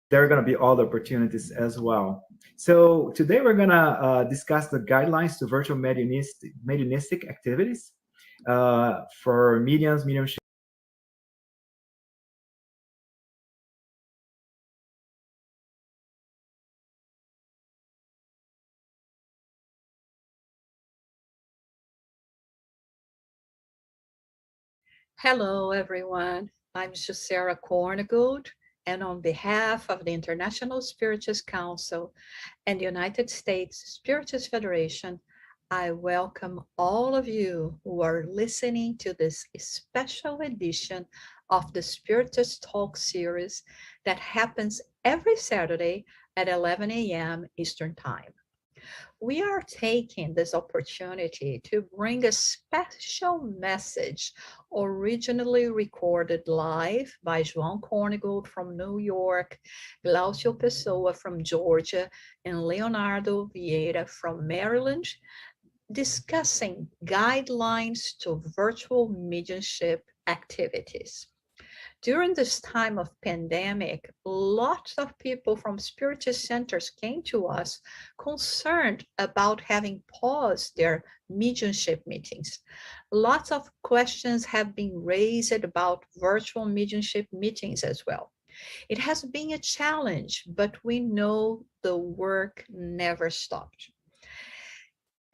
There are going to be other opportunities as well. So today we're going to discuss the guidelines to virtual mediumistic activities for mediums, mediumship. Hello, everyone. I'm JUSSARA KORNGOLD, and on behalf of the International Spiritist Council and the United States Spiritist Federation, I welcome all of you who are listening to this special edition of the Spiritist Talk series that happens every Saturday at 11 a.m. Eastern Time. We are taking this opportunity to bring a special message originally recorded live by JOÁO KORNGOLD from New York, GLAUCIO PESSOA from Georgia, and LEONARDO VIEIRA from Maryland, discussing guidelines to virtual mediumship activities. During this time of pandemic, lots of people from spiritist centers came to us concerned about having paused their mediumship meetings. Lots of questions have been raised about virtual mediumship meetings as well. It has been a challenge, but we know the work never stopped.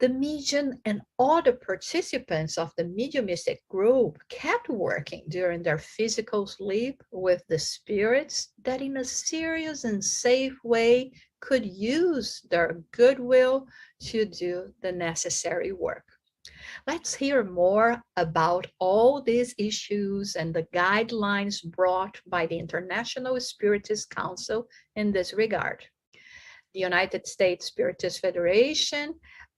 The medium and other participants of the mediumistic group kept working during their physical sleep with the spirits that in a serious and safe way could use their goodwill to do the necessary work. Let's hear more about all these issues and the guidelines brought by the International Spiritist Council in this regard. The United States Spiritist Federation,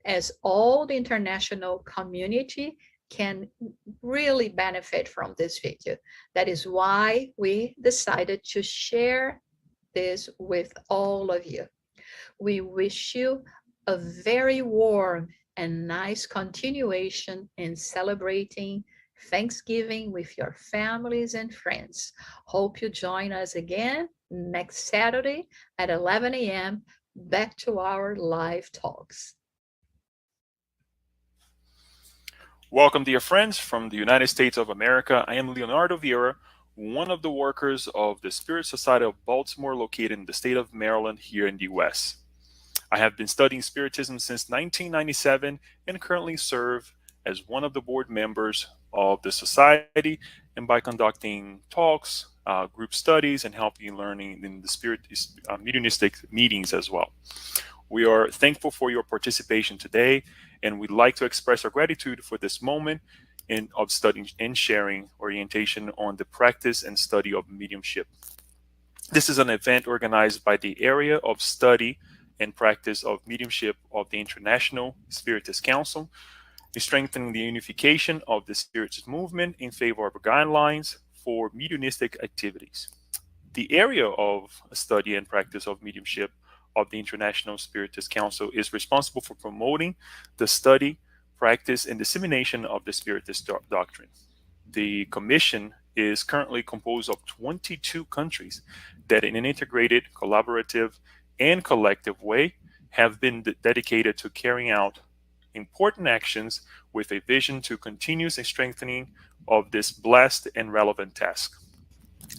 as all the international community, can really benefit from this video. That is why we decided to share this with all of you. We wish you a very warm and nice continuation in celebrating Thanksgiving with your families and friends. Hope you join us again next Saturday at 11 a.m. Back to our live talks. Welcome, dear friends, from the United States of America. I am Leonardo Vieira, one of the workers of the Spirit Society of Baltimore, located in the state of Maryland here in the U.S. I have been studying Spiritism since 1997 and currently serve as one of the board members of the Society and by conducting talks, group studies, and helping learning in the mediumistic meetings as well. We are thankful for your participation today, and we'd like to express our gratitude for this moment of studying and sharing orientation on the practice and study of mediumship. This is an event organized by the Area of Study and Practice of Mediumship of the International Spiritist Council, strengthening the unification of the Spiritist movement in favor of guidelines for mediumistic activities. The Area of Study and Practice of Mediumship of the International Spiritist Council is responsible for promoting the study, practice, and dissemination of the Spiritist doctrine. The commission is currently composed of 22 countries that in an integrated, collaborative, and collective way have been dedicated to carrying out important actions with a vision to continuous strengthening of this blessed and relevant task.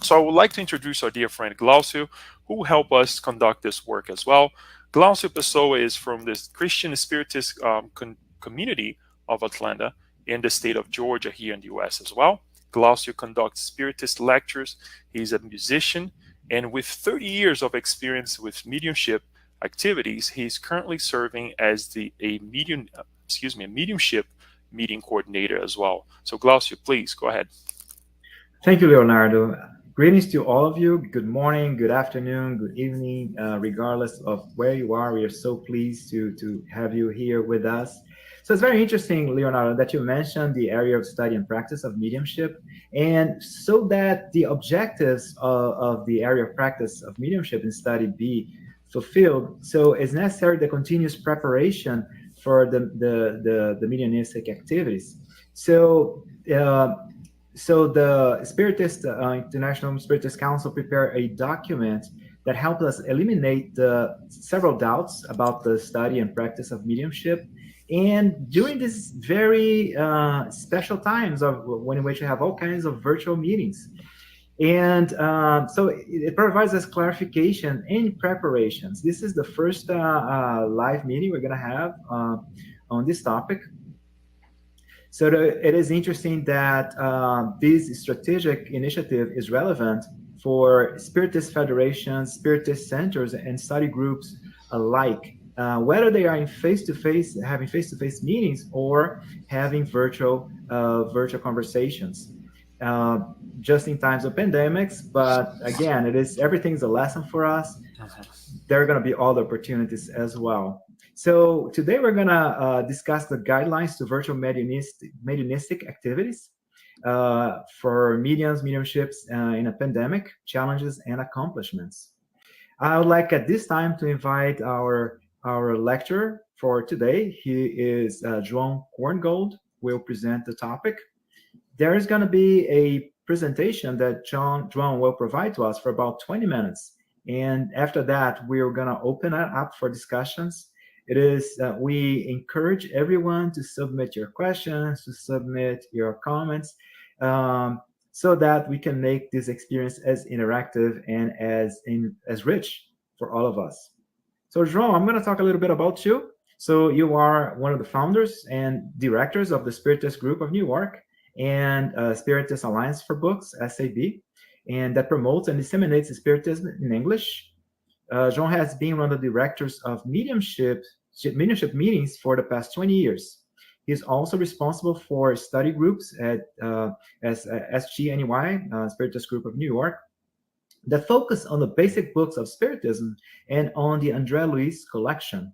So I would like to introduce our dear friend GLAUCIO, who will help us conduct this work as well. GLAUCIO PESSOA is from the Christian Spiritist community of Atlanta in the state of Georgia here in the US as well. GLAUCIO conducts Spiritist lectures. He's a musician, and with 30 years of experience with mediumship activities, he's currently serving as a mediumship meeting coordinator as well. So GLAUCIO, please go ahead. Thank you, Leonardo. Greetings to all of you. Good morning, good afternoon, good evening, regardless of where you are. We are so pleased to have you here with us. So it's very interesting, Leonardo, that you mentioned the area of study and practice of mediumship. And so that the objectives of the area of practice of mediumship and study be fulfilled, so it's necessary the continuous preparation for the mediumistic activities. So the Spiritist International Spiritist Council prepared a document that helped us eliminate several doubts about the study and practice of mediumship. And during these very special times in which we have all kinds of virtual meetings. And so it provides us clarification and preparations. This is the first live meeting we're going to have on this topic. So it is interesting that this strategic initiative is relevant for Spiritist federations, Spiritist centers, and study groups alike, whether they are in having face-to-face meetings or having virtual conversations. Just in times of pandemics, but again, everything's a lesson for us. There are going to be other opportunities as well. So today we're going to discuss the guidelines to virtual mediumistic activities for mediumships in a pandemic, challenges and accomplishments. I would like at this time to invite our lecturer for today. He is JOÁO KORNGOLD, will present the topic. There is going to be a presentation that JOÁO will provide to us for about 20 minutes. And after that, we're going to open it up for discussions. We encourage everyone to submit your questions, to submit your comments, so that we can make this experience as interactive and as rich for all of us. So JOÁO, I'm going to talk a little bit about you. So you are one of the founders and directors of the Spiritist Group of New York and Spiritist Alliance for Books, SAB, and that promotes and disseminates Spiritism in English. JOÁO has been one of the directors of mediumship meetings for the past 20 years. He's also responsible for study groups at SGNY, Spiritist Group of New York, that focus on the basic books of Spiritism and on the André Luiz collection.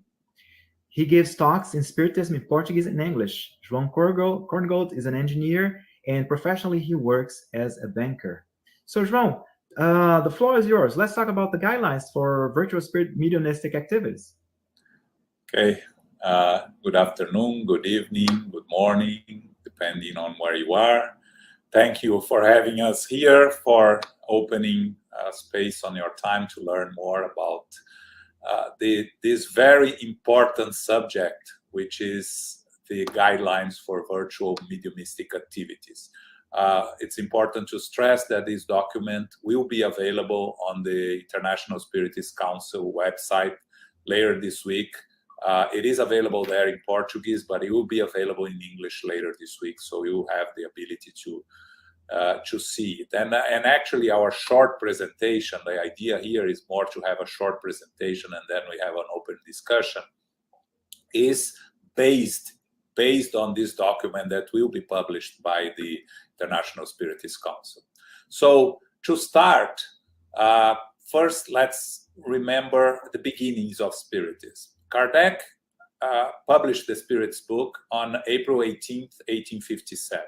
He gives talks in Spiritism in Portuguese and English. JOÁO KORNGOLD is an engineer, and professionally he works as a banker. So JOÁO, the floor is yours. Let's talk about the guidelines for virtual spirit mediumistic activities. Okay. Good afternoon, good evening, good morning, depending on where you are. Thank you for having us here, for opening space on your time to learn more about this very important subject, which is the guidelines for virtual mediumistic activities. It's important to stress that this document will be available on the International Spiritist Council website later this week. It is available there in Portuguese, but it will be available in English later this week, so you will have the ability to to see it. And actually our short presentation, the idea here is more to have a short presentation and then we have an open discussion, is based on this document that will be published by the International Spiritist Council. So to start, first let's remember the beginnings of Spiritism. Kardec published the Spirit's book on April 18th, 1857.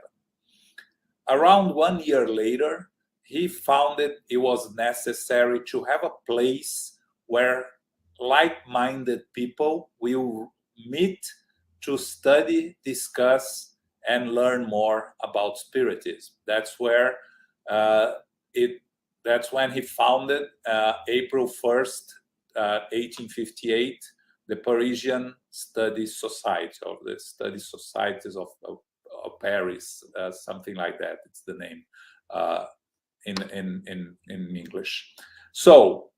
Around 1 year later, he found it was necessary to have a place where like-minded people will meet to study, discuss, and learn more about Spiritism. That's where that's when he founded, April 1st, 1858, the Parisian Study Society, or the Study Societies of Paris, something like that. It's the name in English. So,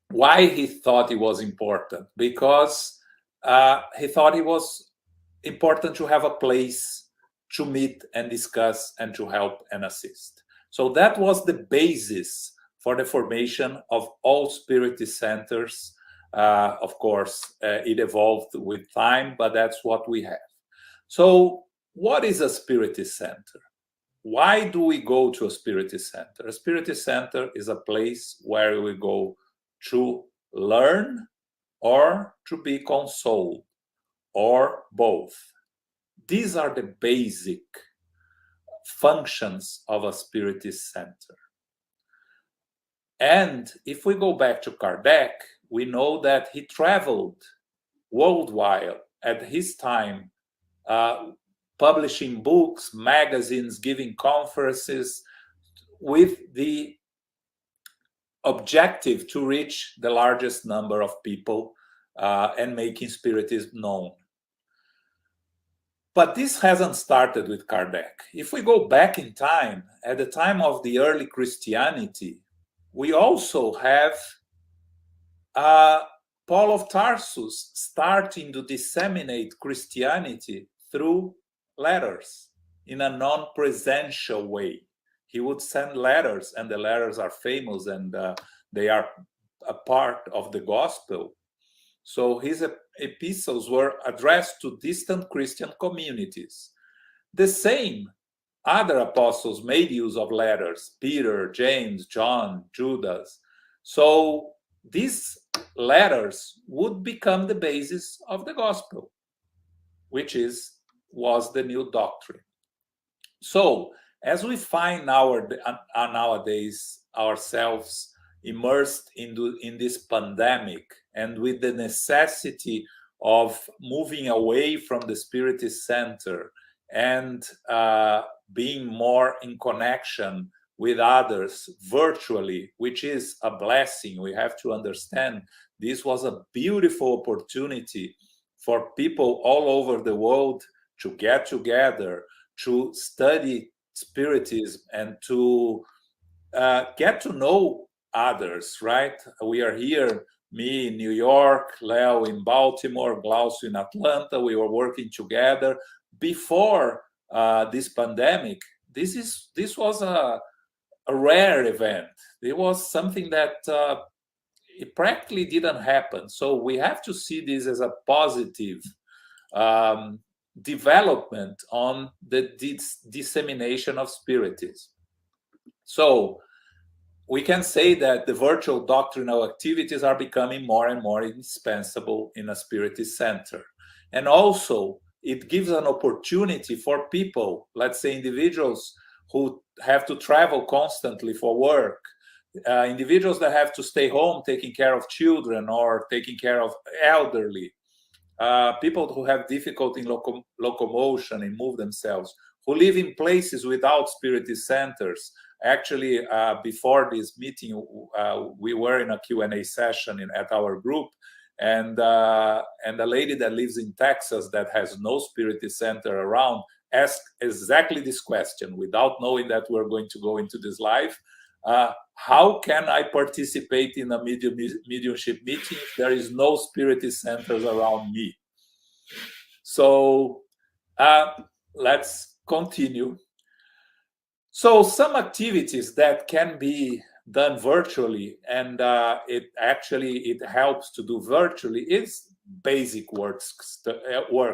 why he thought it was important? Because he thought it was important to have a place to meet and discuss and to help and assist. So that was the basis for the formation of all Spiritist centers. Of course, it evolved with time, but that's what we have. So what is a Spiritist center? Why do we go to a Spiritist center? A Spiritist center is a place where we go to learn or to be consoled, or both. These are the basic functions of a Spiritist center. And if we go back to Kardec, we know that he traveled worldwide at his time, publishing books, magazines, giving conferences with the objective to reach the largest number of people and making Spiritism known. But this hasn't started with Kardec. If we go back in time, at the time of the early Christianity, we also have Paul of Tarsus starting to disseminate Christianity through letters in a non-presential way. He would send letters, and the letters are famous, and they are a part of the gospel. So his epistles were addressed to distant Christian communities. The same other apostles made use of letters: Peter, James, John, Judas. So these letters would become the basis of the gospel, which was the new doctrine. So as we find nowadays ourselves immersed in this pandemic, and with the necessity of moving away from the Spiritist center and being more in connection with others virtually, which is a blessing. We have to understand this was a beautiful opportunity for people all over the world to get together, to study Spiritism, and to get to know others, right? We are here, me in New York, Leo in Baltimore, Glaucio in Atlanta. We were working together before this pandemic. This was a rare event. It was something that it practically didn't happen. So we have to see this as a positive development on the dissemination of Spiritism. So we can say that the virtual doctrinal activities are becoming more and more indispensable in a Spiritist center. And also, it gives an opportunity for people, let's say individuals who have to travel constantly for work, individuals that have to stay home taking care of children or taking care of elderly, people who have difficulty in locomotion and move themselves, who live in places without Spiritist centers. Actually, before this meeting, we were in a Q&A session at our group, and a lady that lives in Texas that has no Spiritist center around asked exactly this question, without knowing that we're going to go into this live. How can I participate in a mediumship meeting if there is no Spiritist centers around me? So let's continue. So some activities that can be done virtually, and it helps to do virtually, is basic work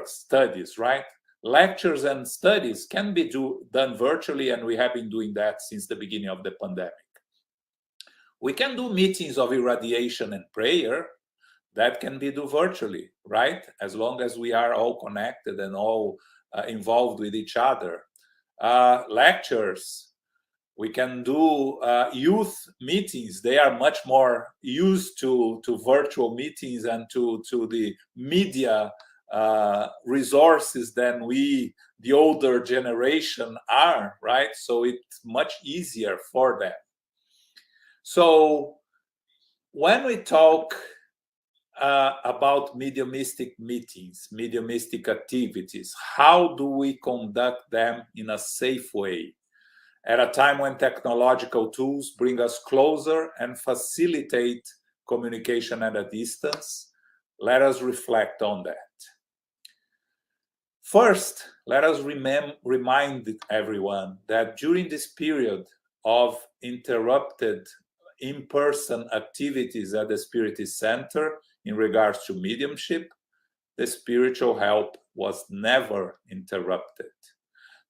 studies, right? Lectures and studies can be done virtually, and we have been doing that since the beginning of the pandemic. We can do meetings of irradiation and prayer. That can be done virtually, right? As long as we are all connected and all involved with each other. Lectures, we can do youth meetings. They are much more used to virtual meetings and to the media resources than we, the older generation, are, right? So it's much easier for them. So when we talk about mediumistic meetings, mediumistic activities, how do we conduct them in a safe way? At a time when technological tools bring us closer and facilitate communication at a distance, let us reflect on that. First, let us remind everyone that during this period of interrupted in-person activities at the Spiritist Center in regards to mediumship, the spiritual help was never interrupted.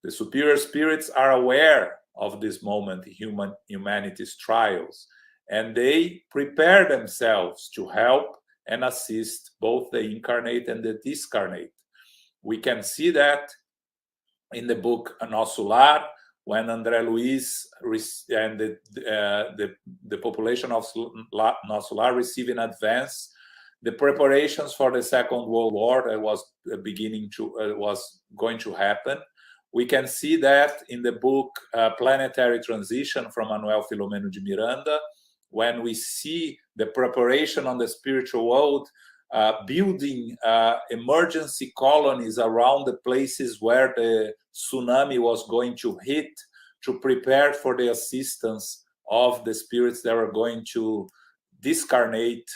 The superior spirits are aware of this moment in humanity's trials, and they prepare themselves to help and assist both the incarnate and the discarnate. We can see that in the book Nosso Lar, when André Luiz and the population of Nosso Lar receive in advance the preparations for the Second World War that was was going to happen. We can see that in the book Planetary Transition from Manuel Filomeno de Miranda, when we see the preparation on the spiritual world, building emergency colonies around the places where the tsunami was going to hit, to prepare for the assistance of the spirits that are going to discarnate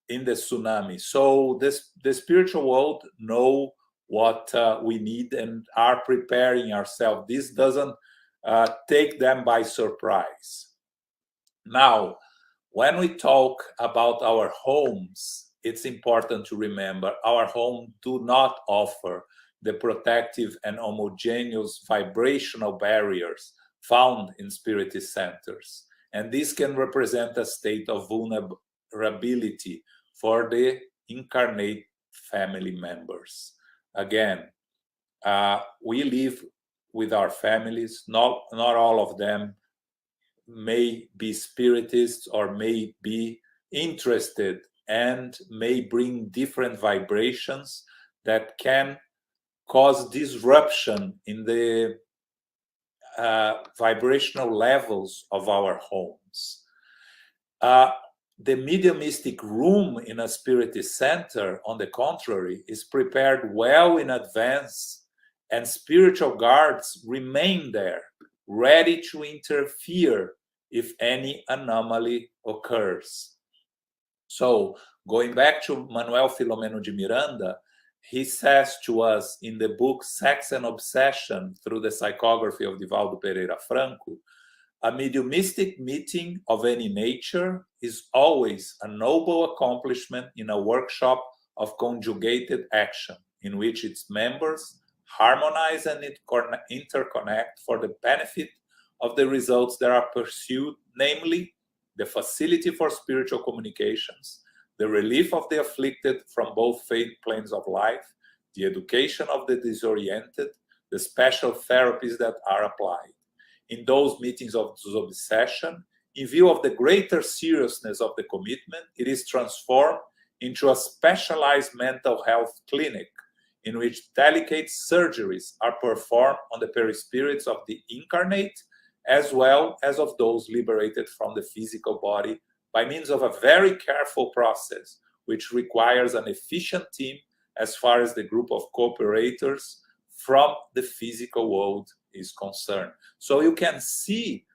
in the tsunami. So the spiritual world know what we need and are preparing ourselves. This doesn't take them by surprise. Now, when we talk about our homes, it's important to remember our homes do not offer the protective and homogeneous vibrational barriers found in spiritist centers. And this can represent a state of vulnerability for the incarnate family members. Again, we live with our families. Not all of them may be spiritists or may be interested and may bring different vibrations that can cause disruption in the vibrational levels of our homes. The mediumistic room in a spiritist center, on the contrary, is prepared well in advance, and spiritual guards remain there, ready to interfere if any anomaly occurs. So, going back to Manuel Filomeno de Miranda, he says to us in the book Sex and Obsession, through the psychography of Divaldo Pereira Franco, a mediumistic meeting of any nature is always a noble accomplishment in a workshop of conjugated action, in which its members harmonize and interconnect for the benefit of the results that are pursued, namely the facility for spiritual communications, the relief of the afflicted from both fate planes of life, the education of the disoriented, the special therapies that are applied. In those meetings of obsession, in view of the greater seriousness of the commitment, it is transformed into a specialized mental health clinic in which delicate surgeries are performed on the perispirits of the incarnate as well as of those liberated from the physical body by means of a very careful process, which requires an efficient team as far as the group of cooperators from the physical world is concerned. So you can see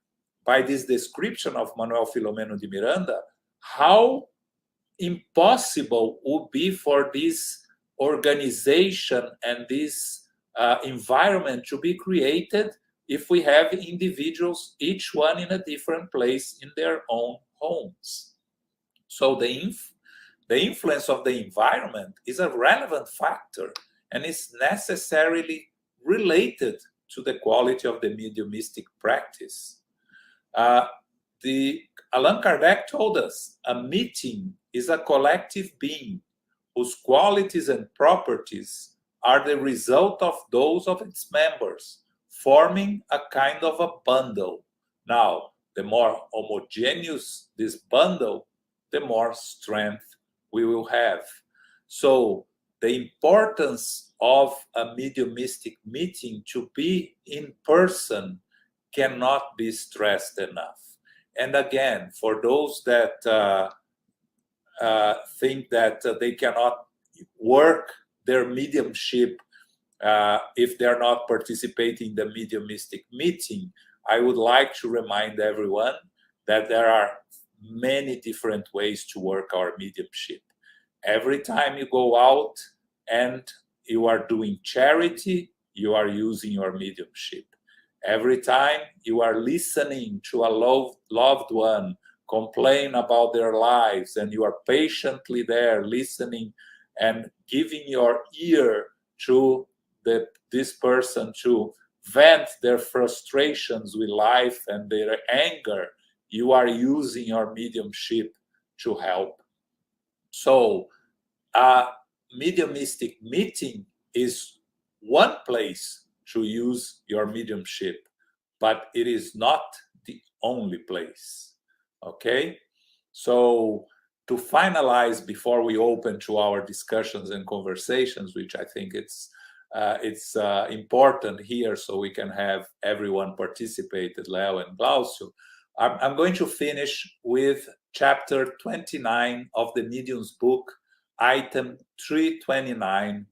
by this description of Manuel Filomeno de Miranda how impossible would be for this organization and this environment to be created if we have individuals, each one in a different place in their own homes. So the influence of the environment is a relevant factor and is necessarily related to the quality of the mediumistic practice. Allan Kardec told us a meeting is a collective being whose qualities and properties are the result of those of its members, forming a kind of a bundle. Now, the more homogeneous this bundle, the more strength we will have. So the importance of a mediumistic meeting to be in person cannot be stressed enough. And again, for those that think that they cannot work their mediumship if they're not participating in the mediumistic meeting, I would like to remind everyone that there are many different ways to work our mediumship. Every time you go out and you are doing charity, you are using your mediumship. Every time you are listening to a loved one complain about their lives and you are patiently there listening and giving your ear to this person to vent their frustrations with life and their anger, you are using your mediumship to help. So a mediumistic meeting is one place to use your mediumship, but it is not the only place. Okay? So to finalize, before we open to our discussions and conversations, which I think it's important here so we can have everyone participate, Leo and Glaucio, I'm going to finish with chapter 29 of the Medium's book, item 329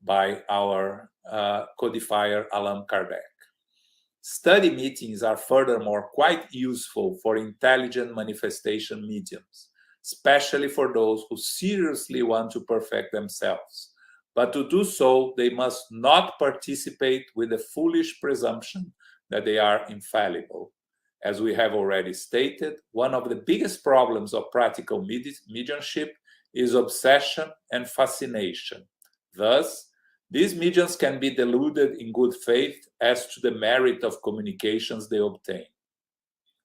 by our codifier Allan Kardec. Study meetings are furthermore quite useful for intelligent manifestation mediums, especially for those who seriously want to perfect themselves. But to do so, they must not participate with the foolish presumption that they are infallible. As we have already stated, one of the biggest problems of practical mediumship is obsession and fascination. Thus, these mediums can be deluded in good faith as to the merit of communications they obtain.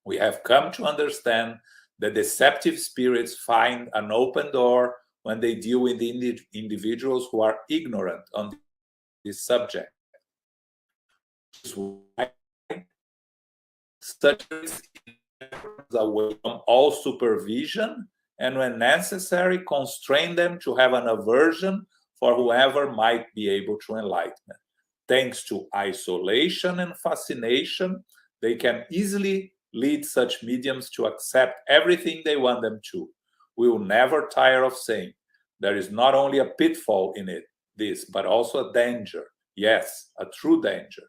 We have come to understand that deceptive spirits find an open door when they deal with individuals who are ignorant on this subject. Such away from all supervision, and when necessary, constrain them to have an aversion for whoever might be able to enlightenment. Thanks to isolation and fascination, they can easily lead such mediums to accept everything they want them to. We will never tire of saying there is not only a pitfall in this, but also a danger. Yes, a true danger.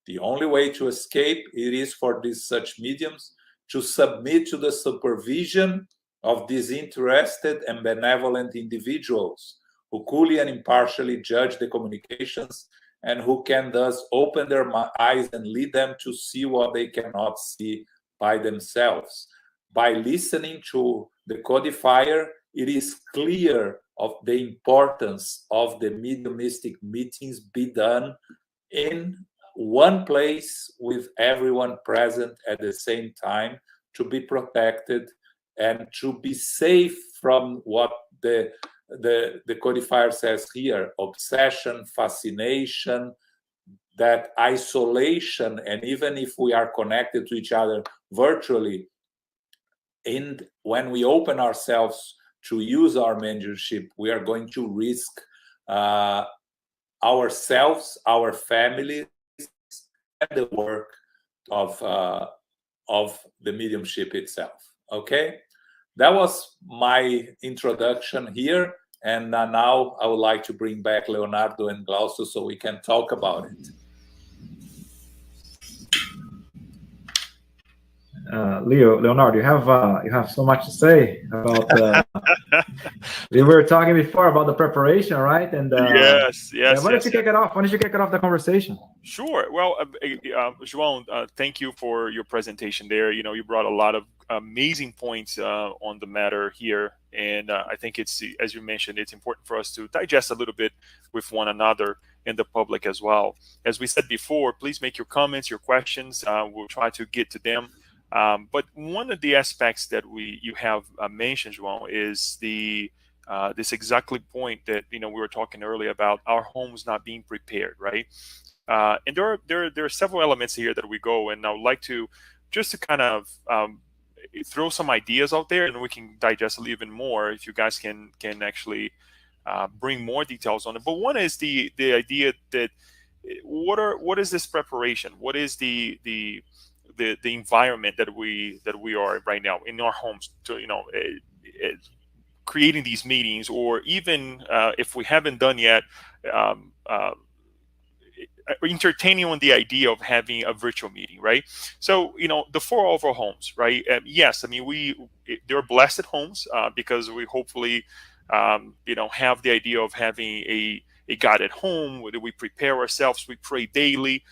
The only way to escape it is for such mediums to submit to the supervision of disinterested and benevolent individuals who coolly and impartially judge the communications and who can thus open their eyes and lead them to see what they cannot see by themselves. By listening to the codifier, it is clear of the importance of the mediumistic meetings be done in one place with everyone present at the same time to be protected and to be safe from what the codifier says here, obsession, fascination, that isolation, and even if we are connected to each other virtually, when we open ourselves to use our mediumship, we are going to risk ourselves, our families, and the work of the mediumship itself. Okay, that was my introduction here, and now I would like to bring back Leonardo and Glaucio so we can talk about it. Leonardo, you have so much to say about. We were talking before about the preparation, right? And yes, yeah, why don't yes, you kick it off? Why don't you kick it off the conversation? Sure. Well, João, thank you for your presentation there. You know, you brought a lot of amazing points on the matter here. And I think it's, as you mentioned, it's important for us to digest a little bit with one another and the public as well. As we said before, please make your comments, your questions. We'll try to get to them. But one of the aspects that you have mentioned, João, is this exactly point that, you know, we were talking earlier about our homes not being prepared, right? And there are several elements here that we go, and I would like to just to kind of throw some ideas out there, and we can digest a little bit more if you guys can actually bring more details on it. But one is the idea that what is this preparation? What is the environment that we are right now in our homes to, you know, creating these meetings, or even if we haven't done yet, entertaining on the idea of having a virtual meeting, right? So, you know, the 4 overall homes, right? Yes, I mean, they're blessed homes because we hopefully, you know, have the idea of having a guided home where we prepare ourselves, we pray daily,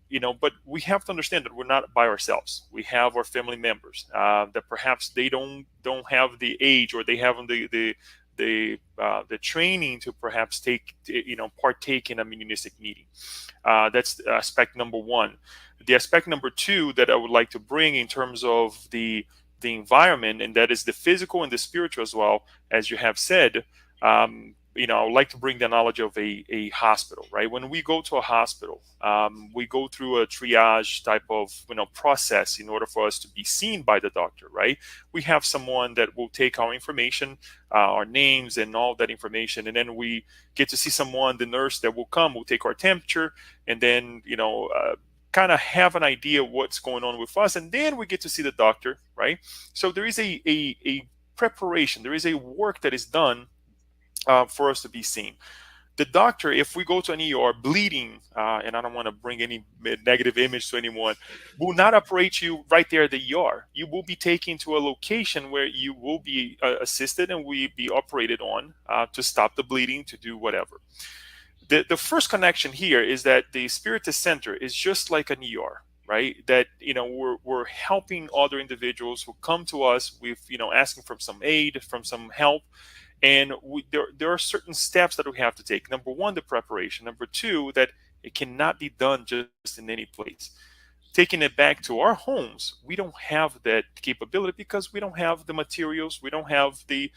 you know, but we have to understand that we're not by ourselves. We have our family members that perhaps they don't have the age, or they haven't the training to perhaps partake in a mediumistic meeting. That's aspect number one. The aspect number two that I would like to bring in terms of the environment, and that is the physical and the spiritual as well, as you have said. You know, I would like to bring the knowledge of a hospital, right? When we go to a hospital, we go through a triage type of, you know, process in order for us to be seen by the doctor, right? We have someone that will take our information, our names and all that information, and then we get to see someone, the nurse that will come, will take our temperature, and then, you know, kind of have an idea what's going on with us, and then we get to see the doctor, right? So there is a preparation, there is a work that is done for us to be seen. The doctor, if we go to an ER bleeding, and I don't want to bring any negative image to anyone, will not operate you right there at the ER. You will be taken to a location where you will be assisted and will be operated on to stop the bleeding, to do whatever. The first connection here is that the Spiritist Center is just like an ER, right? That, you know, we're helping other individuals who come to us with, you know, asking for some aid, from some help. And there are certain steps that we have to take. Number one, the preparation. Number two, that it cannot be done just in any place. Taking it back to our homes, we don't have that capability because we don't have the materials, we don't have the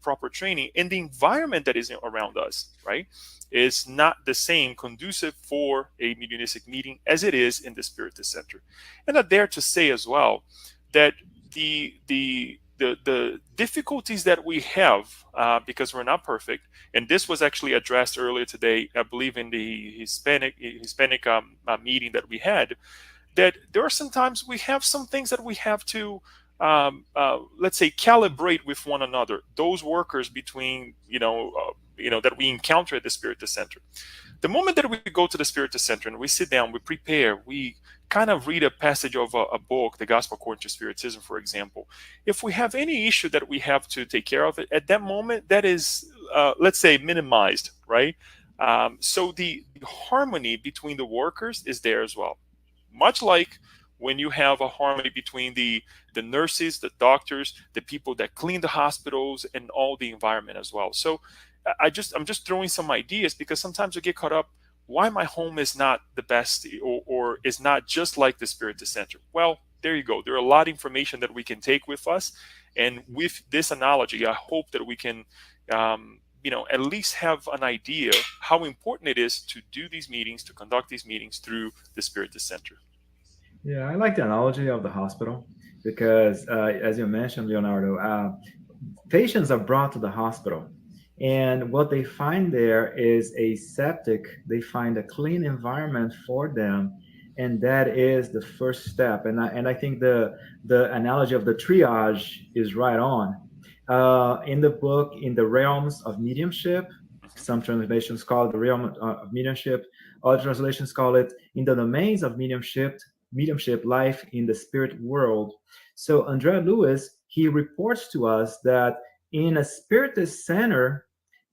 proper training, and the environment that is around us, right, is not the same conducive for a mediumistic meeting as it is in the Spiritist Center. And I dare to say as well that the difficulties that we have, because we're not perfect, and this was actually addressed earlier today, I believe in the Hispanic meeting that we had, that there are sometimes we have some things that we have to, let's say, calibrate with one another. Those workers between, that we encounter at the Spiritist Center. The moment that we go to the Spiritist Center and we sit down, we prepare, we kind of read a passage of a book, The Gospel According to Spiritism, for example. If we have any issue that we have to take care of, at that moment, that is, let's say, minimized, right? So the harmony between the workers is there as well. Much like when you have a harmony between the nurses, the doctors, the people that clean the hospitals, and all the environment as well. So I'm just throwing some ideas, because sometimes we get caught up why my home is not the best, or is not just like the Spiritist Center. Well, there you go. There are a lot of information that we can take with us, and with this analogy, I hope that we can at least have an idea how important it is to do these meetings, to conduct these meetings through the Spiritist Center. Yeah, I like the analogy of the hospital, because as you mentioned, Leonardo, patients are brought to the hospital, and what they find there is a septic. They find a clean environment for them, and that is the first step. And I think the analogy of the triage is right on. In the book, In the Realms of Mediumship, some translations call it The Realm of Mediumship. Other translations call it In the Domains of Mediumship. mediumship, life in the spirit world. So Andrea Lewis, he reports to us that in a spiritist center,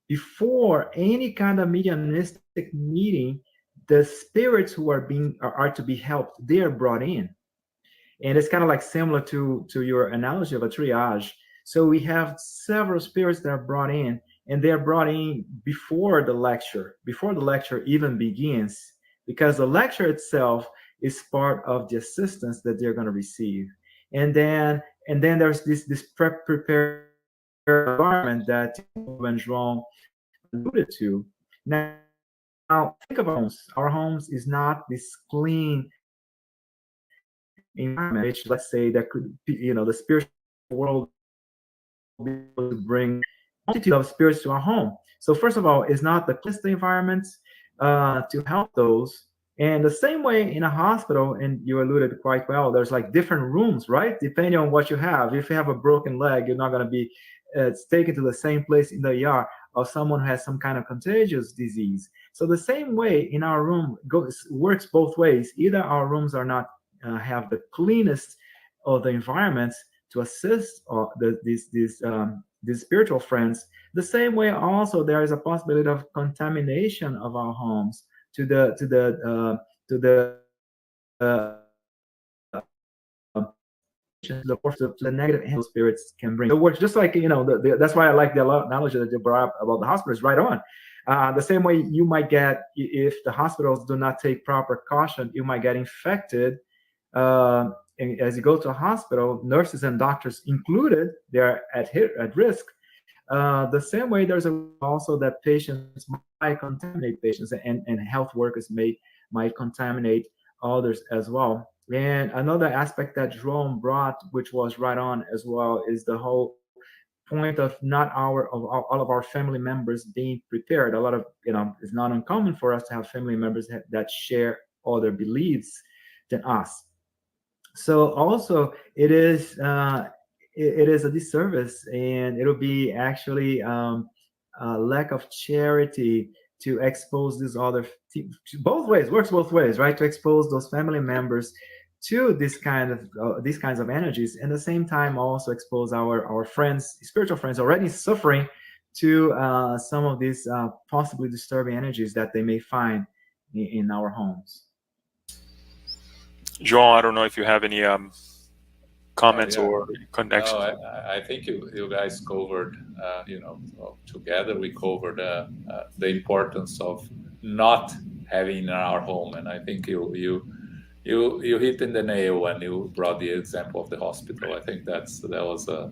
before any kind of mediumistic meeting, the spirits who are to be helped, they are brought in. And it's kind of like similar to your analogy of a triage. So we have several spirits that are brought in, and they're brought in before the lecture even begins, because the lecture itself is part of the assistance that they're going to receive. And then there's this prepared environment that João alluded to. Now think of homes. Our homes is not this clean environment, which, let's say, that could be, the spiritual world be able to bring multitude of spirits to our home. So first of all, it's not the cleanest environment to help those. And the same way in a hospital, and you alluded quite well, there's like different rooms, right? Depending on what you have. If you have a broken leg, you're not going to be taken to the same place in the ER of someone who has some kind of contagious disease. So the same way in our room works both ways. Either our rooms are not have the cleanest of the environments to assist these spiritual friends. The same way also there is a possibility of contamination of our homes to the negative energy spirits can bring. It works just like, that's why I like the analogy that you brought up about the hospitals, right on. The same way you might get, if the hospitals do not take proper caution, you might get infected. And as you go to a hospital, nurses and doctors included, they're at risk. The same way, there's also that patients might contaminate patients, and health workers might contaminate others as well. And another aspect that João brought, which was right on as well, is the whole point of all of our family members being prepared. A lot of, it's not uncommon for us to have family members that share other beliefs than us. So also it is a disservice, and it'll be actually a lack of charity to expose these other both ways, works both ways, right? To expose those family members to these kinds of energies, and at the same time also expose our friends, spiritual friends already suffering, to some of these possibly disturbing energies that they may find in our homes. João, I don't know if you have any comments or connections. No, I think you guys covered, together we covered the importance of not having in our home, and I think you hit in the nail when you brought the example of the hospital. I think that was a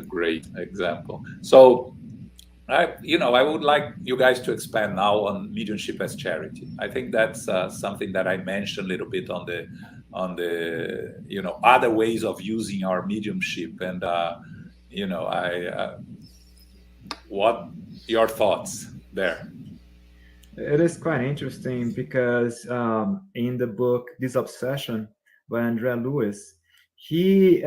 great example. So I would like you guys to expand now on mediumship as charity. I think that's something that I mentioned a little bit on the other ways of using our mediumship, and what your thoughts there? It is quite interesting because in the book This Obsession by Andrea Lewis, he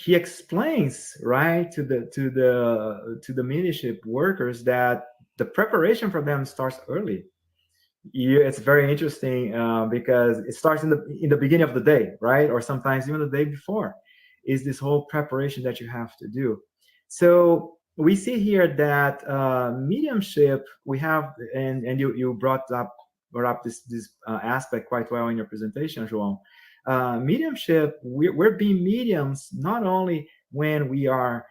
explains, right, to the mediumship workers that the preparation for them starts early. It's very interesting because it starts in the beginning of the day, right, or sometimes even the day before, is this whole preparation that you have to do. So we see here that mediumship, we have, and you brought up this aspect quite well in your presentation, João. Mediumship, we're being mediums not only when we are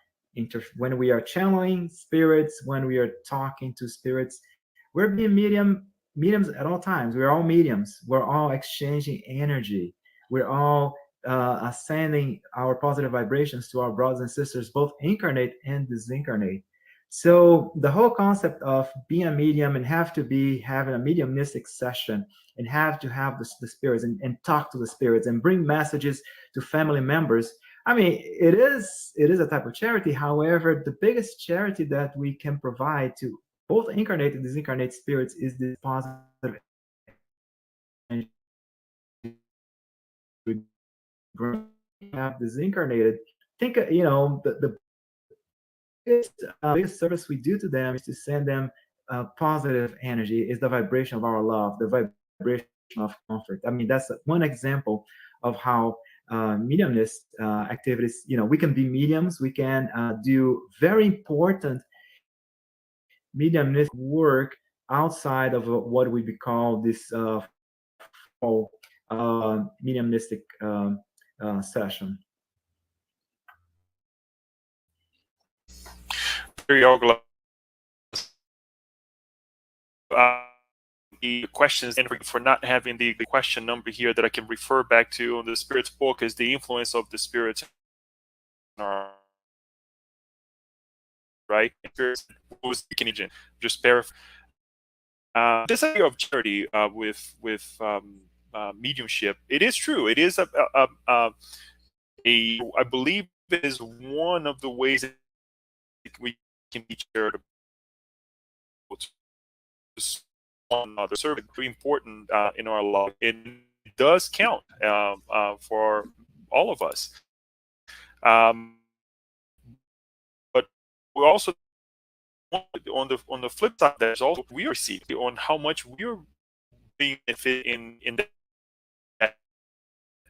channeling spirits, when we are talking to spirits. We're being mediums at all times. We're all mediums. We're all exchanging energy. We're all ascending our positive vibrations to our brothers and sisters, both incarnate and disincarnate. So the whole concept of being a medium and having a mediumistic session, and have to have the spirits and talk to the spirits and bring messages to family members. I mean, it is a type of charity. However, the biggest charity that we can provide to both incarnate and disincarnate spirits is this positive energy. Have disincarnated. Think the biggest service we do to them is to send them positive energy. Is the vibration of our love, the vibration of comfort. I mean, that's one example of how mediumness activities, we can be mediums, we can do very important mediumness work outside of what we call this mediumnistic session. The questions, and for not having the question number here that I can refer back to on the Spirit's book, is the influence of the spirits, right? Just paraphrase. This idea of charity with mediumship, it is true. It is I believe it is one of the ways that we can be charitable to one another. Service very important in our life. It does count for all of us. But we also, on the flip side, there's also we are seeing on how much we are being benefited in that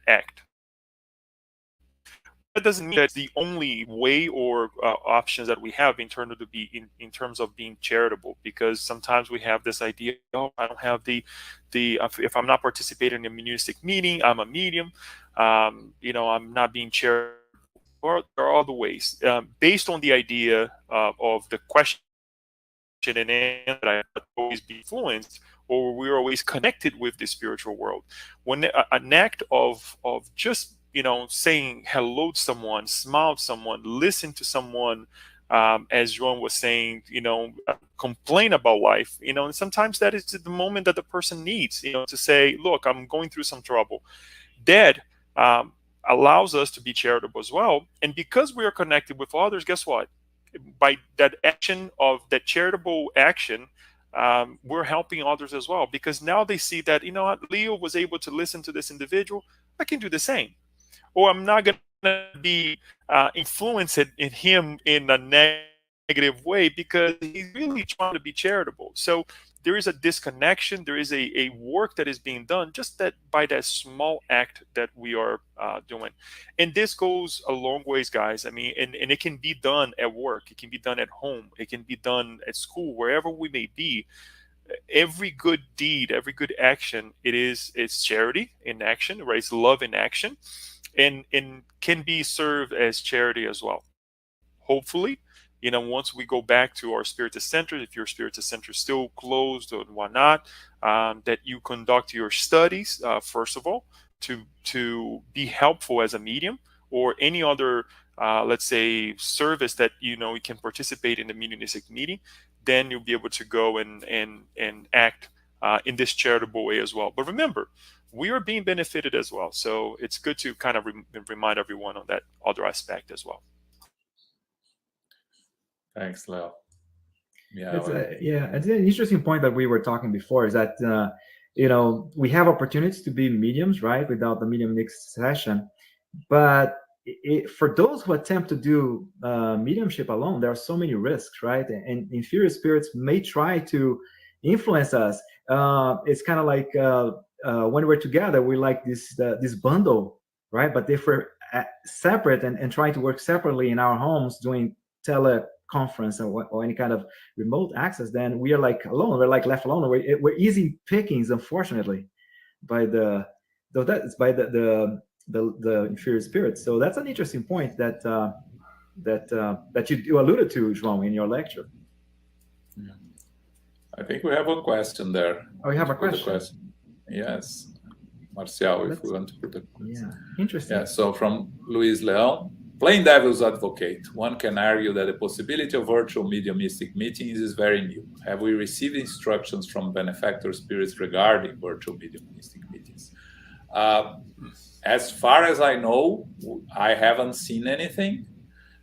act. That doesn't mean that's the only way or options that we have in terms of being charitable, because sometimes we have this idea, oh, I don't have if I'm not participating in a mediumistic meeting, I'm a medium, I'm not being charitable. Or there are other ways based on the idea of the question and answer that I always be influenced, or we're always connected with the spiritual world. When an act of just saying hello to someone, smile to someone, listen to someone, as João was saying, complain about life, and sometimes that is the moment that the person needs, to say, look, I'm going through some trouble. That allows us to be charitable as well. And because we are connected with others, guess what? By that action of that charitable action, we're helping others as well, because now they see that, Leo was able to listen to this individual, I can do the same. Or I'm not going to be influenced in him in a negative way because he's really trying to be charitable. So there is a disconnection. There is a work that is being done just by that small act that we are doing. And this goes a long ways, guys. I mean, and it can be done at work. It can be done at home. It can be done at school, wherever we may be. Every good deed, every good action, it's charity in action, right? It's love in action. And can be served as charity as well. Hopefully, once we go back to our Spiritist centers, if your Spiritist center is still closed or whatnot, that you conduct your studies, first of all, to be helpful as a medium, or any other, let's say, service that, you can participate in the mediumistic meeting, then you'll be able to go and act in this charitable way as well. But remember, we are being benefited as well. So it's good to kind of remind everyone on that other aspect as well. Thanks, Leo. It's an interesting point that we were talking before, is that, we have opportunities to be mediums, right, without the mediumnic session. But for those who attempt to do mediumship alone, there are so many risks, right? And inferior spirits may try to influence us. It's kind of like when we're together, we like this bundle, right? But if we're separate and trying to work separately in our homes doing teleconference or any kind of remote access, then we are like alone. We're like left alone. We're easy pickings, unfortunately, by the inferior spirits. So that's an interesting point that you alluded to, João, in your lecture. Yeah. I think we have a question there. Oh, you have a question? Yes. Marcial, if we want to put a question. Yeah, interesting. Yeah, so from Luis Leon, playing devil's advocate, one can argue that the possibility of virtual mediumistic meetings is very new. Have we received instructions from benefactor spirits regarding virtual mediumistic meetings? As far as I know, I haven't seen anything.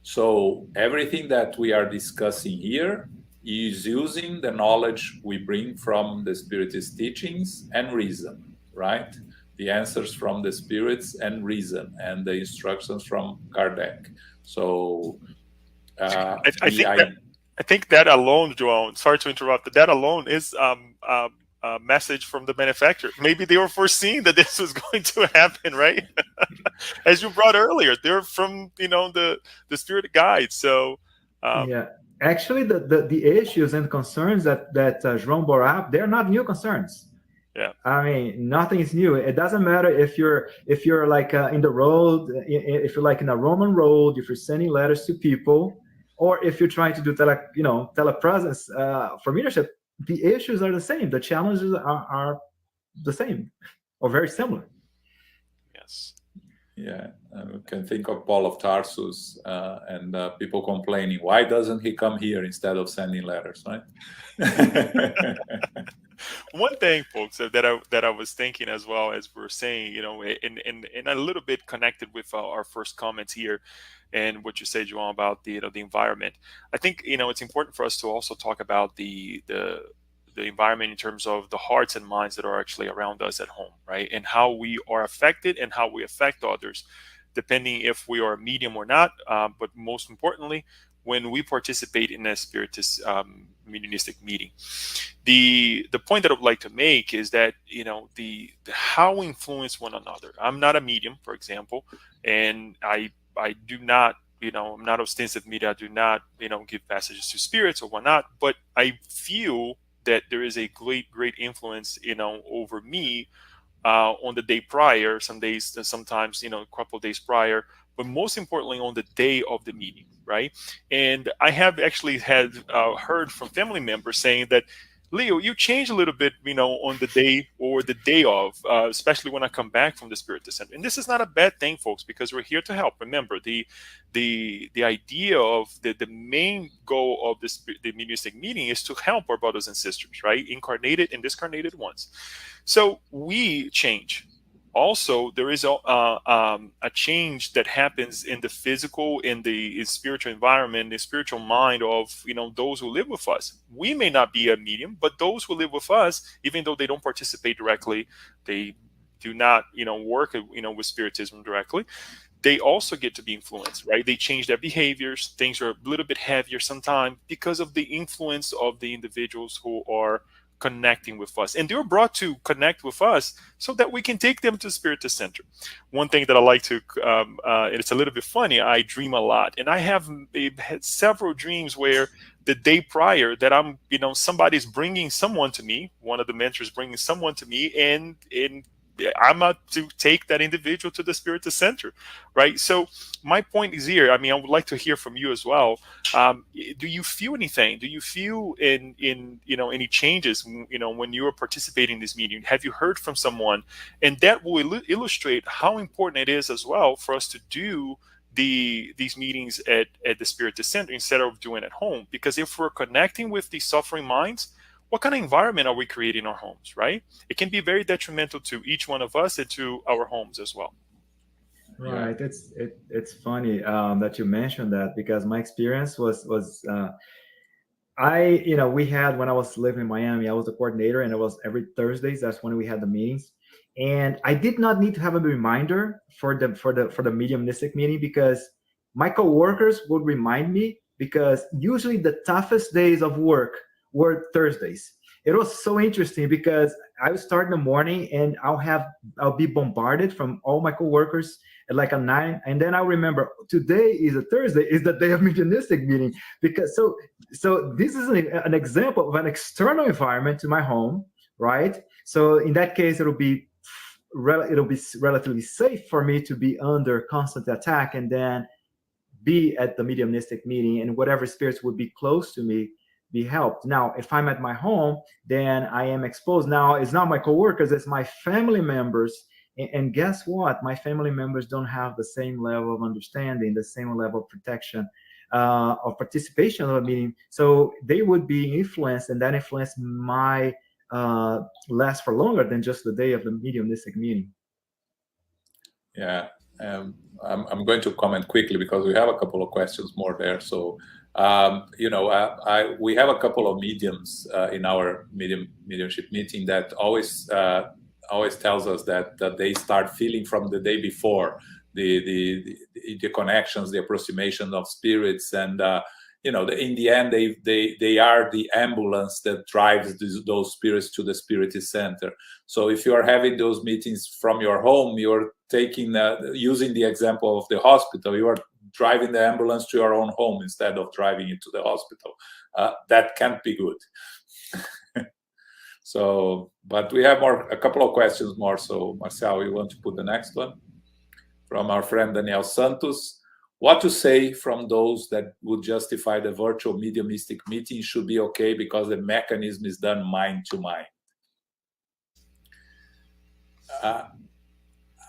So everything that we are discussing here is using the knowledge we bring from the Spiritist teachings and reason, right? The answers from the spirits and reason, and the instructions from Kardec. So I think that alone, João, sorry to interrupt, that alone is message from the manufacturer. Maybe they were foreseeing that this was going to happen, right? As you brought earlier, they're from the spirit guide. So yeah, actually, the issues and concerns that João brought up, they're not new concerns. Yeah, I mean, nothing is new. It doesn't matter if you're like in the road, if you're like in a Roman road, if you're sending letters to people, or if you're trying to do telepresence for leadership. The issues are the same. The challenges are the same or very similar. yes. Yeah, we can think of Paul of Tarsus and people complaining, why doesn't he come here instead of sending letters, right? One thing, folks, that I was thinking as well as we're saying, and a little bit connected with our first comments here, and what you said, João, about the environment. I think it's important for us to also talk about the environment in terms of the hearts and minds that are actually around us at home, right? And how we are affected and how we affect others, depending if we are a medium or not. But most importantly, when we participate in a spiritist mediumistic meeting, the point that I would like to make is that the how we influence one another. I'm not a medium, for example, and I do not. I'm not ostensive media. I do not, give passages to spirits or whatnot. But I feel that there is a great influence, over me on the day prior, some days, sometimes, a couple of days prior, but most importantly on the day of the meeting, right? And I have actually had heard from family members saying that, Leo, you change a little bit, on the day or the day of, especially when I come back from the Spiritist Center. And this is not a bad thing, folks, because we're here to help. Remember, the idea of the main goal of the mediumistic meeting is to help our brothers and sisters, right? Incarnated and discarnated ones. So we change. Also, there is a change that happens in the physical, in the spiritual environment, the spiritual mind of those who live with us. We may not be a medium, but those who live with us, even though they don't participate directly, they do not work with spiritism directly, they also get to be influenced, right? They change their behaviors. Things are a little bit heavier sometimes because of the influence of the individuals who are connecting with us, and they're brought to connect with us so that we can take them to the Spiritist Center. One thing that I like to, it's a little bit funny, I dream a lot, and I have had several dreams where the day prior that I'm, somebody's bringing someone to me, one of the mentors bringing someone to me, and I'm out to take that individual to the Spiritist Center, right? So my point is here. I mean, I would like to hear from you as well. Do you feel anything? Do you feel in any changes, when you are participating in this meeting? Have you heard from someone? And that will illustrate how important it is as well for us to do these meetings at the Spiritist Center instead of doing it at home. Because if we're connecting with these suffering minds, what kind of environment are we creating in our homes, right? It can be very detrimental to each one of us and to our homes as well. Right. It's funny that you mentioned that, because my experience was we had, when I was living in Miami, I was the coordinator, and it was every Thursdays. That's when we had the meetings, and I did not need to have a reminder for the mediumistic meeting, because my coworkers would remind me, because usually the toughest days of work were Thursdays. It was so interesting because I would start in the morning and I'll be bombarded from all my coworkers at like a 9, and then I remember today is a Thursday, is the day of mediumistic meeting, because so this is an example of an external environment to my home, right? So in that case, it'll be relatively safe for me to be under constant attack and then be at the mediumistic meeting, and whatever spirits would be close to me be helped. Now, if I'm at my home, then I am exposed. Now, it's not my coworkers, it's my family members. And guess what? My family members don't have the same level of understanding, the same level of protection, of participation of a meeting. So they would be influenced, and that influence might last for longer than just the day of the mediumistic meeting. Yeah, I'm going to comment quickly because we have a couple of questions more there. So, we have a couple of mediums in our mediumship meeting that always tells us that they start feeling from the day before the connections, the approximation of spirits, and you know, in the end, they are the ambulance that drives those spirits to the spiritist center. So if you are having those meetings from your home, you're taking using the example of the hospital, you are driving the ambulance to your own home instead of driving it to the hospital. That can't be good. So, but we have a couple of questions more. So, Marcel, you want to put the next one? From our friend Daniel Santos. What to say from those that would justify the virtual mediumistic meeting should be okay because the mechanism is done mind to mind?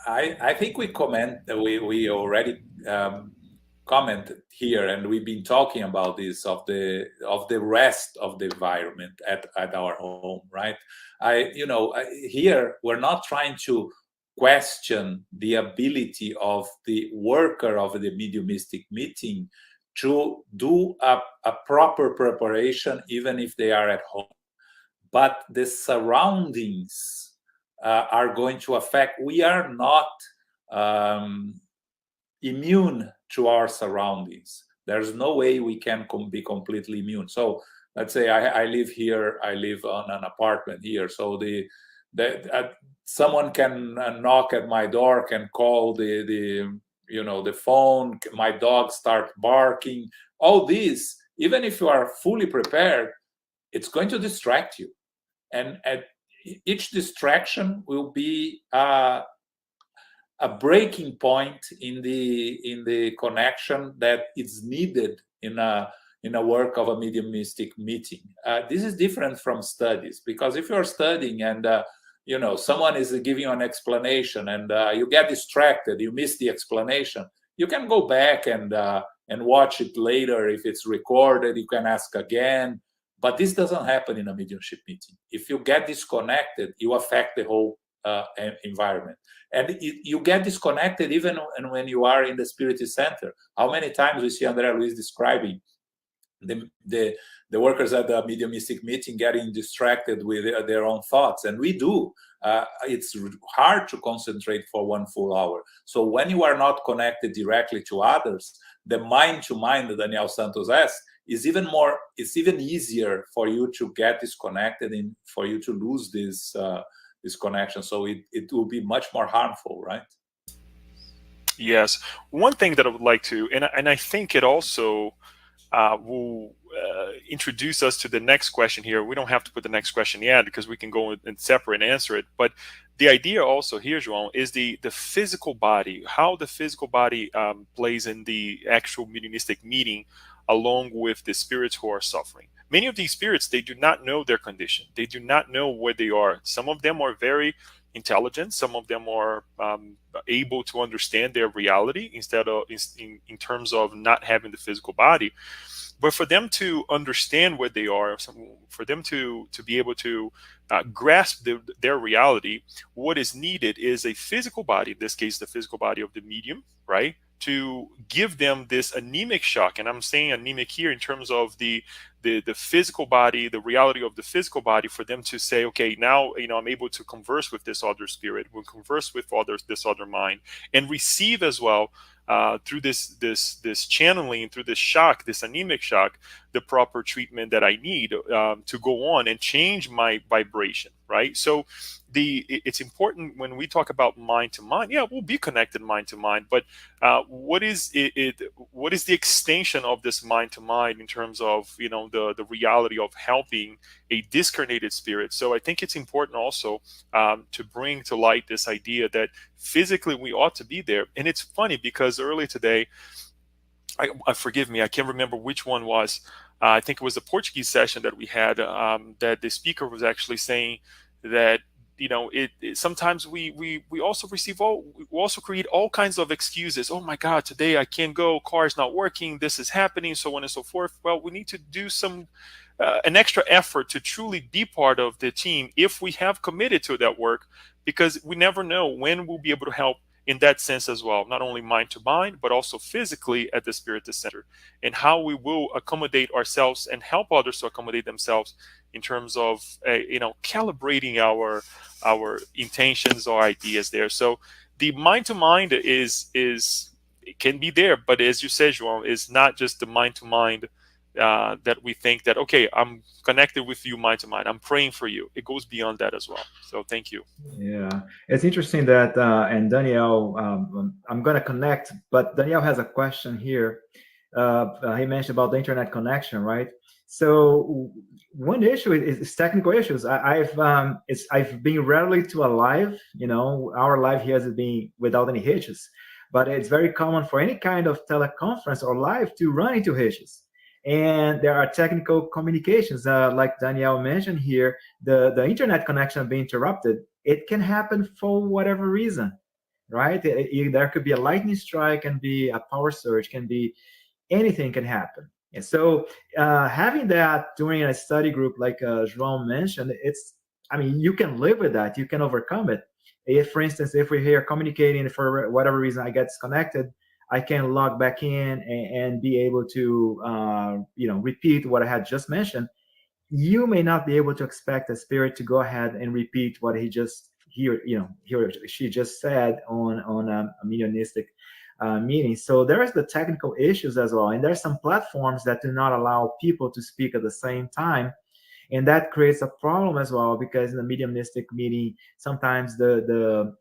I think we already commented here, and we've been talking about this of the rest of the environment at our home, right? Here we're not trying to question the ability of the worker of the mediumistic meeting to do a proper preparation, even if they are at home. But the surroundings are going to affect. We are not immune to our surroundings. There's no way we can be completely immune. So let's say I live here, I live on an apartment here. So someone can knock at my door, can call the phone, my dog start barking. All these, even if you are fully prepared, it's going to distract you. And at each distraction will be a breaking point in the connection that is needed in a work of a mediumistic meeting. This is different from studies, because if you're studying and someone is giving you an explanation and you get distracted, you miss the explanation, you can go back and watch it later. If it's recorded, you can ask again. But this doesn't happen in a mediumship meeting. If you get disconnected, you affect the whole environment. And you get disconnected even when you are in the spiritist center. How many times we see Andrea Luiz describing the workers at the mediumistic meeting getting distracted with their own thoughts, and we do. It's hard to concentrate for 1 full hour. So when you are not connected directly to others, the mind-to-mind that Daniel Santos asks is even more. It's even easier for you to get disconnected and for you to lose this connection. So it will be much more harmful, right? Yes. One thing that I would like to, and I think it also will introduce us to the next question here. We don't have to put the next question yet because we can go and separate and answer it. But the idea also here, João, is the physical body, how the physical body plays in the actual mediumistic meeting along with the spirits who are suffering. Many of these spirits, they do not know their condition. They do not know where they are. Some of them are very intelligent. Some of them are able to understand their reality instead of in terms of not having the physical body. But for them to understand where they are, for them to be able to grasp their reality, what is needed is a physical body, in this case, the physical body of the medium, right? To give them this anemic shock. And I'm saying anemic here in terms of the physical body, the reality of the physical body, for them to say, okay, now, I'm able to converse with this other spirit, will converse with this other mind, and receive as well, through this channeling, through this shock, this anemic shock, the proper treatment that I need to go on and change my vibration, right? So it's important when we talk about mind to mind. Yeah, we'll be connected mind to mind, but what is what is the extension of this mind to mind in terms of the reality of helping a discarnated spirit? So I think it's important also to bring to light this idea that physically we ought to be there. And it's funny because earlier today, forgive me, I can't remember which one was. I think it was the Portuguese session that we had, that the speaker was actually saying that sometimes we also we also create all kinds of excuses. Oh my God, today I can't go, car is not working, this is happening, so on and so forth. Well, we need to do some an extra effort to truly be part of the team if we have committed to that work, because we never know when we'll be able to help in that sense as well, not only mind to mind, but also physically at the Spiritist Center, and how we will accommodate ourselves and help others to accommodate themselves in terms of calibrating our intentions or ideas there. So the mind to mind is it can be there, but as you said, João, is not just the mind to mind that we think that, okay, I'm connected with you mind to mind, I'm praying for you. It goes beyond that as well. So thank you. Yeah, it's interesting that, and Danielle, I'm going to connect, but Danielle has a question here. He mentioned about the internet connection, right? So one issue is technical issues. I've been rarely to a live, our live here has been without any hitches, but it's very common for any kind of teleconference or live to run into hitches. And there are technical communications, like Danielle mentioned here, the internet connection being interrupted. It can happen for whatever reason, right? There could be a lightning strike, can be a power surge, can be anything can happen. And so having that during a study group, like João mentioned, you can live with that. You can overcome it. If, for instance, if we're here communicating for whatever reason, I get disconnected, I can log back in and be able to, repeat what I had just mentioned. You may not be able to expect a spirit to go ahead and repeat what he or she just said on a mediumistic meeting. So there's the technical issues as well, and there's some platforms that do not allow people to speak at the same time, and that creates a problem as well, because in the mediumistic meeting, sometimes the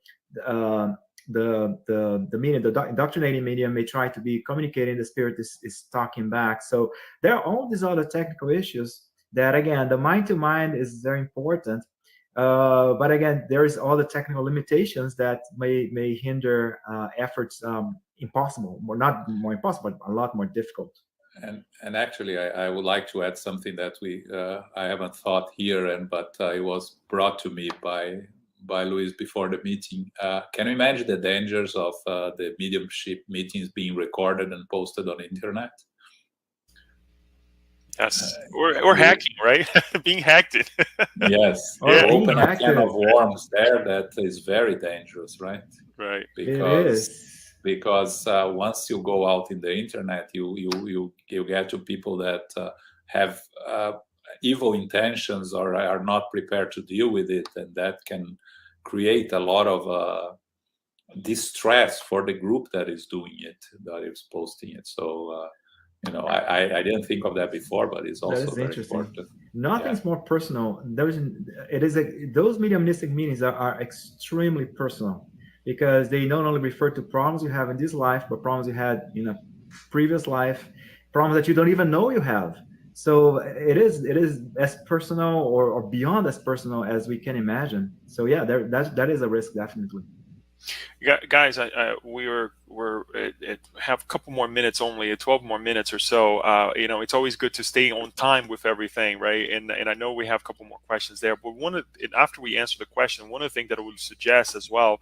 medium, the indoctrinating medium may try to be communicating, the spirit is talking back. So there are all these other technical issues that, again, the mind-to-mind is very important. But again, there is all the technical limitations that may hinder efforts impossible, or not more impossible, but a lot more difficult. And actually, I would like to add something that I haven't thought here, but it was brought to me by Luis before the meeting. Can you imagine the dangers of the mediumship meetings being recorded and posted on the internet? Yes, or hacking, right? Being hacked. Yes, Yeah. Open a can of worms there that is very dangerous, right? Right. Because once you go out in the internet, you get to people that have evil intentions or are not prepared to deal with it, and that can create a lot of distress for the group that is doing it, that is posting it. So I didn't think of that before, but it's also very important. Nothing's more personal. Those mediumistic meetings are extremely personal, because they not only refer to problems you have in this life, but problems you had in a previous life, problems that you don't even know you have. So it is as personal or beyond as personal as we can imagine. So yeah, that is a risk, definitely. Guys, we have a couple more minutes, only 12 more minutes or so. It's always good to stay on time with everything, right? And I know we have a couple more questions there, but after we answer the question, one of the things that I would suggest as well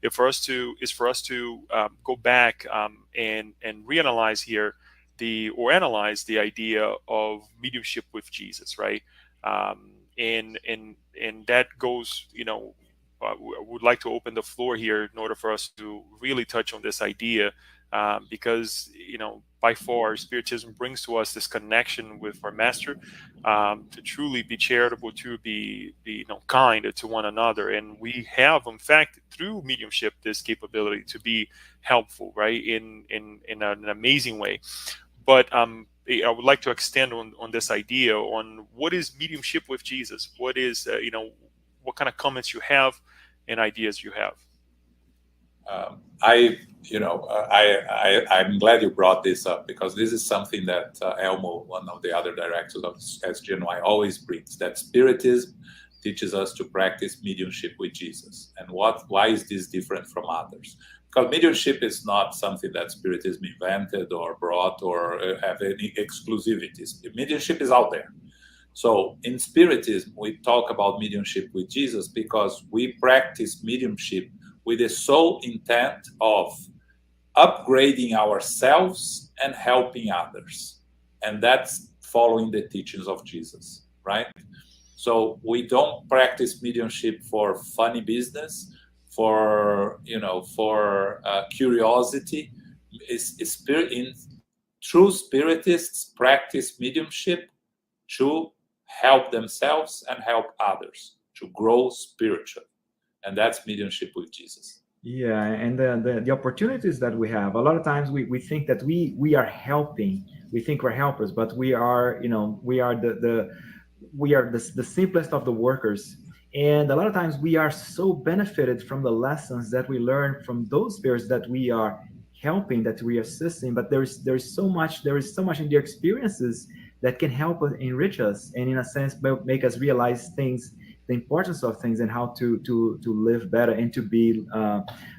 is for us to go back and reanalyze here analyze the idea of mediumship with Jesus, right? And that goes, I would like to open the floor here in order for us to really touch on this idea, because by far Spiritism brings to us this connection with our Master, to truly be charitable, to be kind to one another, and we have, in fact, through mediumship, this capability to be helpful, right, in an amazing way. But I would like to extend on this idea on what is mediumship with Jesus. What is what kind of comments you have and ideas you have. I'm glad you brought this up, because this is something that Elmo, one of the other directors of SGNY, always brings, that Spiritism teaches us to practice mediumship with Jesus. And why is this different from others? Because mediumship is not something that Spiritism invented or brought or have any exclusivities. Mediumship is out there. So in Spiritism, we talk about mediumship with Jesus because we practice mediumship with the sole intent of upgrading ourselves and helping others. And that's following the teachings of Jesus, right? So we don't practice mediumship for funny business, for curiosity. True Spiritists practice mediumship to help themselves and help others, to grow spiritually. And that's mediumship with Jesus. Yeah, and the opportunities that we have. A lot of times we think that we are helping. We think we're helpers, but we are, we are the simplest of the workers. And a lot of times we are so benefited from the lessons that we learn from those spirits that we are helping, that we are assisting. But there is so much in their experiences that can help us, enrich us, and in a sense make us realize things, the importance of things, and how to live better, and to be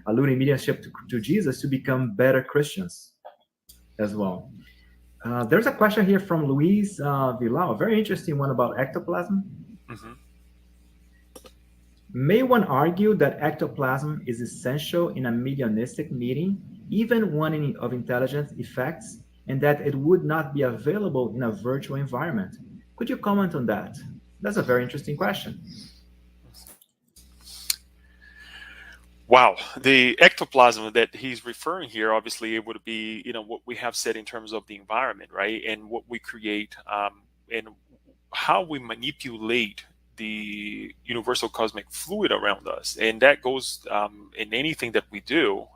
alluding mediumship to Jesus, to become better Christians as well. There's a question here from Luis Villau, a very interesting one about ectoplasm. Mhm. May one argue that ectoplasm is essential in a mediumistic meeting, even one of intelligent effects, and that it would not be available in a virtual environment? Could you comment on that? That's a very interesting question. Wow, the ectoplasm that he's referring here, obviously, it would be, what we have said in terms of the environment, right, and what we create, and how we manipulate the universal cosmic fluid around us, and that goes in anything that we do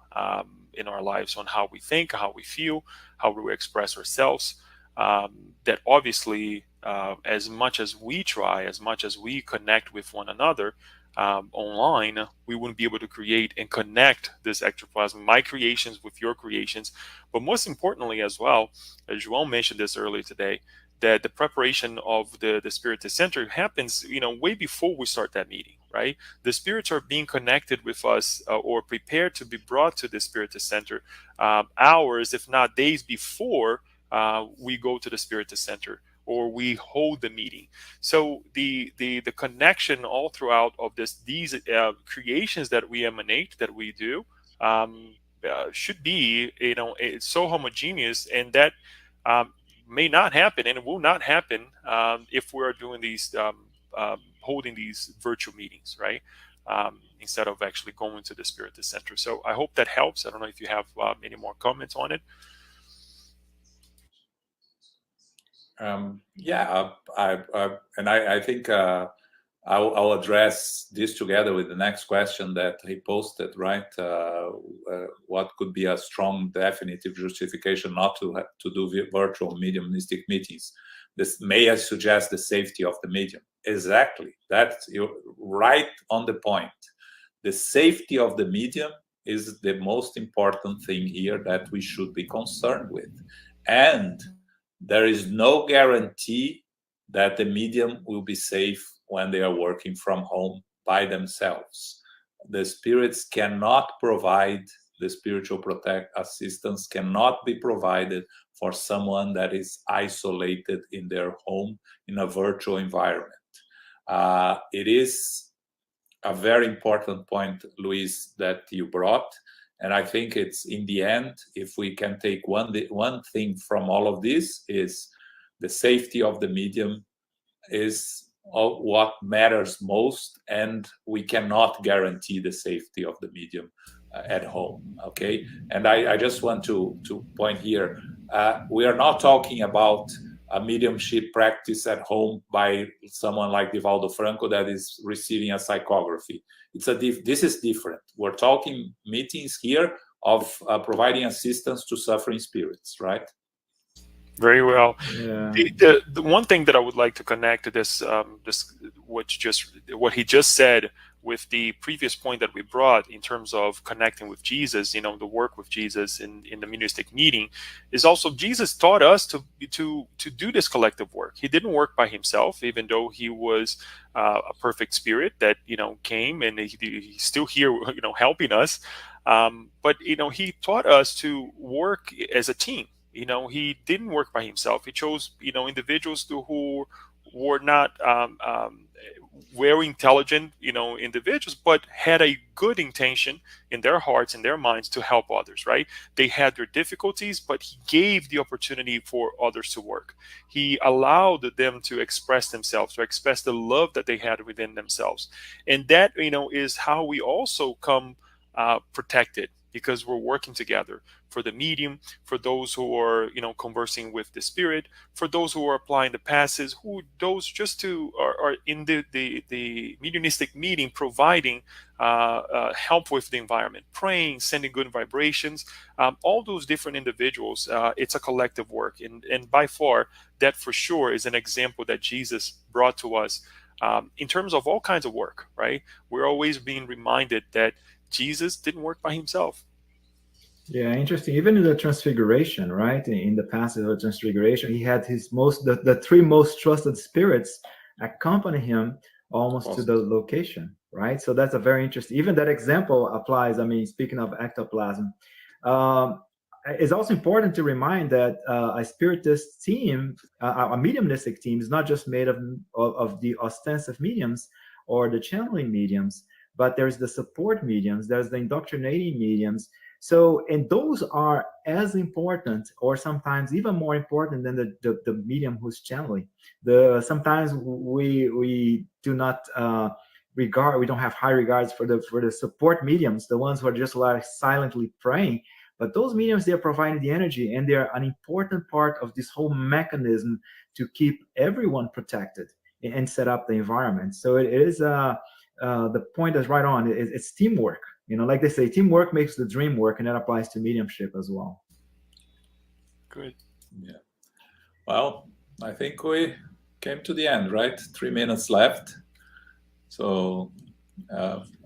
in our lives, on how we think, how we feel, how we express ourselves. That obviously, as much as we try, as much as we connect with one another, online, we wouldn't be able to create and connect this ectoplasm, my creations with your creations. But most importantly as well, as João mentioned this earlier today, that the preparation of the Spiritist Center happens, way before we start that meeting, right? The spirits are being connected with us, or prepared to be brought to the Spiritist Center hours, if not days before we go to the Spiritist Center, or we hold the meeting. So the connection all throughout of these creations that we emanate, that we do, should be, it's so homogeneous, and that may not happen, and it will not happen if we're doing these holding these virtual meetings, right? Instead of actually going to the Spiritist Center. So I hope that helps. I don't know if you have any more comments on it. Yeah, I think I'll address this together with the next question that he posted, right? What could be a strong definitive justification not to do virtual mediumistic meetings? This may I suggest the safety of the medium. Exactly, that's you're right on the point. The safety of the medium is the most important thing here that we should be concerned with, and there is no guarantee that the medium will be safe when they are working from home by themselves. The spirits cannot provide, the spiritual assistance cannot be provided for someone that is isolated in their home in a virtual environment. It is a very important point, Luis, that you brought. And I think it's, in the end, if we can take one thing from all of this, is the safety of the medium is what matters most, and we cannot guarantee the safety of the medium at home, okay? And I just want to point here, we are not talking about a mediumship practice at home by someone like Divaldo Franco that is receiving a psychography. This is different. We're talking meetings here of providing assistance to suffering spirits, right? Very well. Yeah. The one thing that I would like to connect to this, what he just said, with the previous point that we brought in terms of connecting with Jesus, the work with Jesus in the mediumistic meeting, is also Jesus taught us to do this collective work. He didn't work by himself, even though he was a perfect spirit that came, and he's still here, helping us. But he taught us to work as a team. He didn't work by himself. He chose individuals who were not very intelligent, individuals, but had a good intention in their hearts and their minds to help others, right? They had their difficulties, but he gave the opportunity for others to work. He allowed them to express themselves, to express the love that they had within themselves. And that, is how we also come protected, because we're working together. For the medium, for those who are, conversing with the spirit, for those who are applying the passes, those just to are in the mediumistic meeting, providing help with the environment, praying, sending good vibrations. All those different individuals, it's a collective work, and by far that for sure is an example that Jesus brought to us. In terms of all kinds of work, right? We're always being reminded that Jesus didn't work by himself. Yeah, interesting. Even in the Transfiguration, right? In the passage of the Transfiguration, he had his the three most trusted spirits accompany him almost to the location, right? So that's a very interesting. Even that example applies. I mean, speaking of ectoplasm, it's also important to remind that a spiritist team, a mediumistic team, is not just made of the ostensive mediums or the channeling mediums, but there's the support mediums, there's the indoctrinating mediums. So, and those are as important, or sometimes even more important than the medium who's channeling. Sometimes we do not we don't have high regards for the support mediums, the ones who are just like silently praying. But those mediums, they're providing the energy, and they're an important part of this whole mechanism to keep everyone protected and set up the environment. So it is the point is right on. It's teamwork. Like they say, teamwork makes the dream work, and that applies to mediumship as well. Good. Yeah. Well, I think we came to the end, right? 3 minutes left. So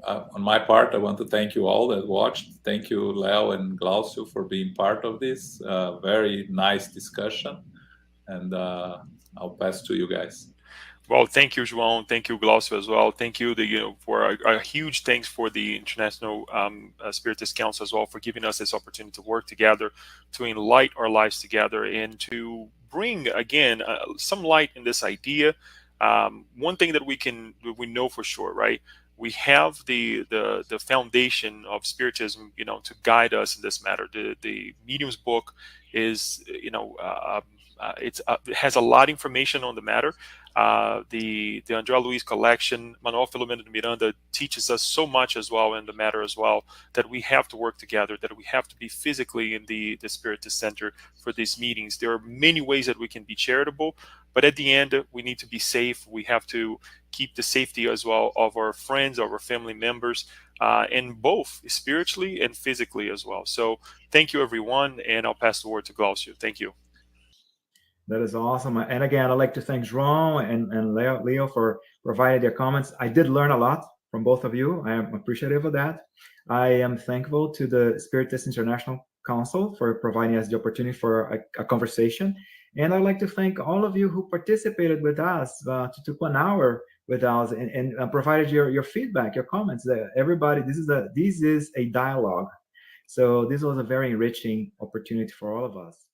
on my part, I want to thank you all that watched. Thank you, Leo and GLAUCIO, for being part of this very nice discussion. And I'll pass to you guys. Well, thank you, João. Thank you, GLAUCIO, as well. Thank you, for a huge thanks for the International Spiritist Council as well, for giving us this opportunity to work together, to enlighten our lives together, and to bring again some light in this idea. One thing that we know for sure, right? We have the foundation of Spiritism, to guide us in this matter. The Medium's book is, it has a lot of information on the matter. The André Luiz collection, Manuel Filomeno de Miranda, teaches us so much as well in the matter as well, that we have to work together, that we have to be physically in the Spiritist Center for these meetings. There are many ways that we can be charitable, but at the end, we need to be safe. We have to keep the safety as well of our friends, of our family members, and both spiritually and physically as well. So thank you, everyone, and I'll pass the word to GLAUCIO. Thank you. That is awesome. And again, I'd like to thank João and Leo for providing their comments. I did learn a lot from both of you. I am appreciative of that. I am thankful to the Spiritist International Council for providing us the opportunity for a conversation. And I'd like to thank all of you who participated with us, took 1 hour with us and provided your feedback, your comments. Everybody, this is a dialogue. So this was a very enriching opportunity for all of us.